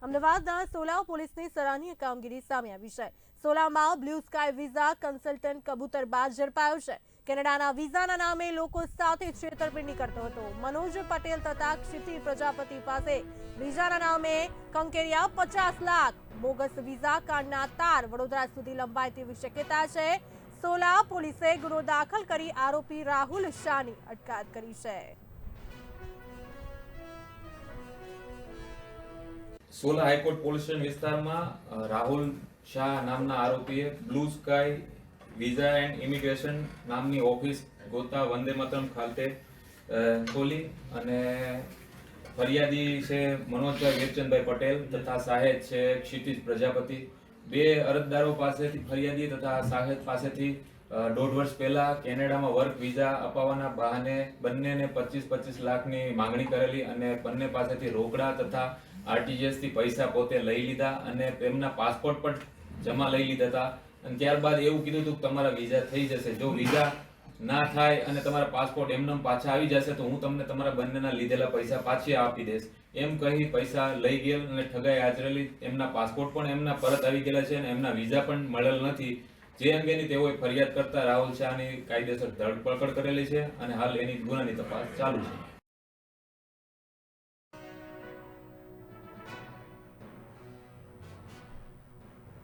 અમદાવાદના સોલા પોલીસની સરાહનીય કામગીરી સામે આવી છે। સોલામાં બ્લુ સ્કાય વિઝા કન્સલ્ટન્ટ કબૂતરબાજ ઝડપાયો છે। કેનેડાના વિઝાના નામે લોકો સાથે છેતરપિંડી કરતો હતો। મનોજ પટેલ તથા ક્ષિતિ પ્રજાપતિ પાસે વિઝાના નામે કંકેરિયા 50 લાખ। બોગસ વિઝા કાંડના તાર વડોદરા સુધી લંબાય તેવી શક્યતા છે। સોલા પોલીસે ગુનો દાખલ કરી આરોપી રાહુલ શાહની અટકાયત કરી છે। સોલા હાઈકોર્ટ પોલીસ સ્ટેશન વિસ્તારમાં રાહુલ શાહ નામના આરોપીએ blue sky visa and immigration નામની ઓફિસ ગોતા વંદે માતરમ ખાતે ખોલી અને ફરિયાદી છે મનોજભાઈ વીરચંદભાઈ પટેલ તથા સાહેદ છે ક્ષિતિજ પ્રજાપતિ, બે અરજદારો પાસેથી ફરિયાદી તથા સાહેદ પાસેથી 1.5 વર્ષ પહેલા કેનેડામાં વર્ક વિઝા અપાવવાના બહાને બંનેને 25 લાખની માંગણી કરેલી અને બંને પાસેથી રોકડા તથા આરટીજીએસ થી પૈસા પોતે લઈ લીધા અને તેમના પાસપોર્ટ પણ જમા લઈ લીધા હતા અને ત્યારબાદ એવું કીધું હતું કે તમારા વિઝા થઈ જશે, જો વિઝા ના થાય અને તમારા પાસપોર્ટ એમને પાછા આવી જશે તો હું તમને તમારા બંનેના લીધેલા પૈસા પાછી આપી દઈશ એમ કહી પૈસા લઈ ગયેલ અને ઠગાઈ આચરેલી। એમના પાસપોર્ટ પણ એમના પરત આવી ગયેલા છે અને એમના વિઝા પણ મળેલ નથી, જે અંગેની તેઓએ ફરિયાદ કરતા રાહુલ શાહની કાયદેસર ધરપકડ કરેલી છે અને હાલ એની ગુનાની તપાસ ચાલુ છે।